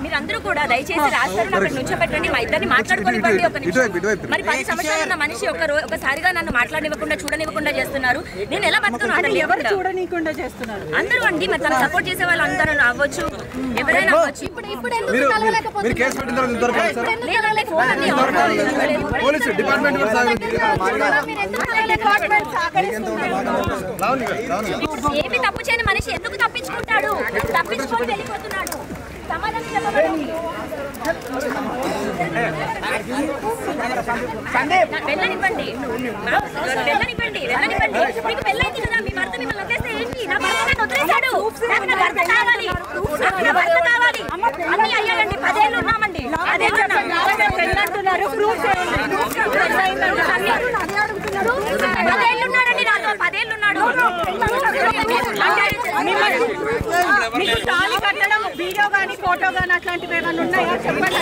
మీరందరూ కూడా దయచేసి రాస్తారు అక్కడ నుంచి పెట్టండి, మా ఇద్దరిని మాట్లాడుకోనివ్వండి. ఒక నిమిషం. మరి 10 సంవత్సరాలు ఉన్న మనిషి ఒకసారిగా నన్ను మాట్లాడనివ్వకుండా చూడనివ్వకుండా చేస్తున్నారు. నేను ఎలా బతుకున్నాను? ఎవరు చూడనివ్వకుండా చేస్తున్నారు? అందరూ అండి. మరి తను సపోర్ట్ చేసే వాళ్ళు అందరూ అవ్వచ్చు, ఎవరైనా అవ్వచ్చు. ఏమి తప్పు చేయని మనిషి ఎందుకు తప్పించుకుంటాడు? తప్పించుకొని వెళ్ళిపోతున్నాడు. సమాధానం చెప్పండి. వెళ్ళనివ్వండి, వెళ్ళనివ్వండి, వెళ్ళనివ్వండి. మీకు పెళ్ళైంది కదా, మీ భర్త మిమ్మల్ని వదిలేస్తే ఏంటి? నా భర్త నన్ను వదిలేశాడు, నాకు నా భర్త కావాలి, నాకు నా భర్త కావాలి. అన్నీ అయ్యాయండి, 10 ఏళ్ళు ఉన్నామండి. పెళ్ళంటున్నారు, 10 ఏళ్ళు ఉన్నాడండి నాతో, 10 ఏళ్ళు ఉన్నాడు. మీకు తాళి కట్టడం వీడియో కానీ ఫోటో కానీ అట్లాంటివి ఏమైనా ఉన్నాయా చెప్పండి.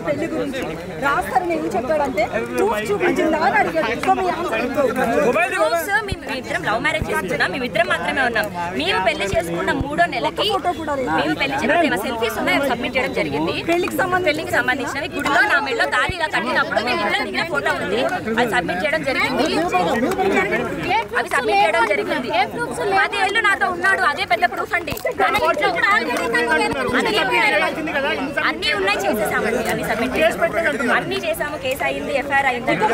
పెళ్లి గురించి రాస్తారని ఏం చెప్పాడంటే చూపించిందా అని అడిగాడు. మేమిద్దరం లవ్ మ్యారేజ్ చేసుకున్నాం, మేమిద్దరం మాత్రమే ఉన్నాం. మేము పెళ్లి చేసుకున్న 3వ నెలకి మేము పెళ్లి చేసుకున్న సెల్ఫీస్ ఉన్నాయి, సబ్మిట్ చేయడం జరిగింది. పెళ్లికి సంబంధించినవి గుడిలో నా మెడలో తాళి ఇలా కట్టినప్పుడు మేము ఇద్దరం దిగిన ఫోటో ఉంది, అది సబ్మిట్ చేయడం జరిగింది. అవి సబ్మిట్ చేయడం జరిగింది. 10 ఏళ్ళు నాతో ఉన్నాడు, అదే పెద్ద ప్రూఫ్ అండి. అన్ని ఉన్నాయి, చేసేసామండి, అన్ని సబ్మిట్ చేసాము, అన్ని చేసాము. కేసు అయింది, ఎఫ్ఐఆర్ అయిందండి.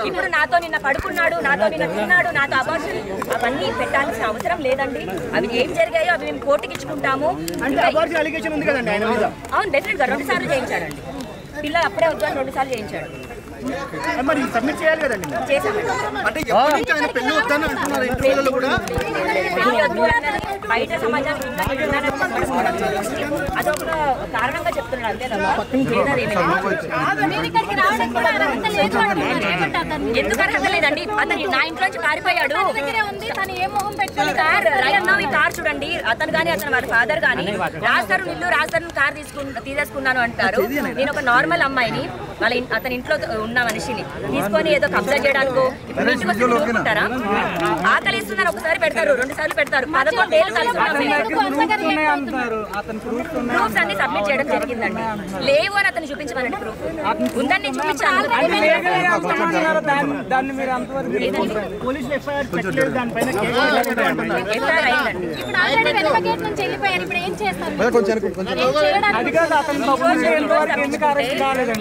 ఇప్పుడు నాతో నిన్న పడుకున్నాడు, నాతో నిన్న తిన్నాడు, నాతో అబార్షన్, అవన్నీ పెట్టాల్సిన అవసరం లేదండి. అవి ఏం జరిగాయో అవి మేము కోర్టుకి ఇచ్చుకుంటాము. అవును, డెఫినెట్ గా 2 సార్లు చేయించాడండి. పిల్లలు అప్పుడే వద్దని 2 సార్లు చేయించాడు. సబ్మిట్ చేయాలి కదండి. బయట సమాజానికి అదొక కారణంగా చెప్తున్నాడు అంతే తప్ప ఎందుకు అర్హత లేదండి. అతను నా ఇంట్లో నుంచి పారిపోయాడు. ఈ కార్ చూడండి, అతను కానీ అతను వారి ఫాదర్ కానీ రాస్తారు ఇల్లు రాస్తారు కార్ తీసేసుకున్నాను అంటారు. నేను ఒక నార్మల్ అమ్మాయిని వాళ్ళ అతని ఇంట్లో ఉన్న మనిషిని తీసుకొని ఏదో కబ్జా చేయడానికో ఇప్పుడు ఇంటికి వచ్చి చూసుకుంటారా? ఆకలి ఇస్తున్నారు, ఒకసారి పెడతారు, 2 సార్లు పెడతారు. 11 ఏళ్ళు ప్రూఫ్స్ అన్ని సబ్మిట్ చేయడం జరిగిందండి. లేవు అని అతను చూపించమనండి. ప్రూఫ్ ఉందని చూపించాను.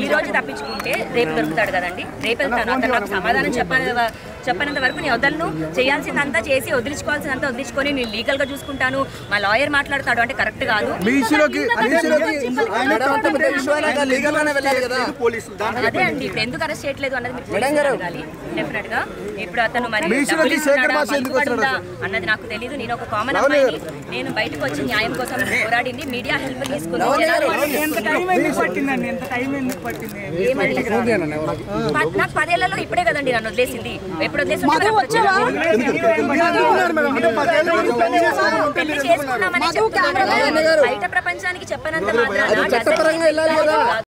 ఈ రోజు తప్పించుకుంటే రేపు దొరుకుతాడు కదండి. రేపు వెళ్తాను. అతను నాకు సమాధానం చెప్పనంత వరకు నేను వదలను. చేయాల్సిందంతా చేసి వదిలించుకోవాల్సిందంతా వదిలించుకొని నేను లీగల్ గా చూసుకుంటాను. మా లాయర్ మాట్లాడతాడు అంటే కరెక్ట్ కాదు. అదే అండి, ఇప్పుడు ఎందుకు అరెస్ట్ చేయట్లేదు అన్నది డెఫినెట్ గా. ఇప్పుడు అతను మరి అన్నది నాకు తెలియదు. నేను ఒక కామన్ అమ్మాయిని, నేను బయటకు వచ్చి న్యాయం కోసం పోరాడింది, మీడియా హెల్ప్ తీసుకుంది. నాకు 10 ఏళ్లలో ఇప్పుడే కదండి నన్ను వదిలేసింది. ఎప్పుడు వదిలేసి పెళ్లి చేసుకున్నామని బయట ప్రపంచానికి చెప్పనంత మాత్రాన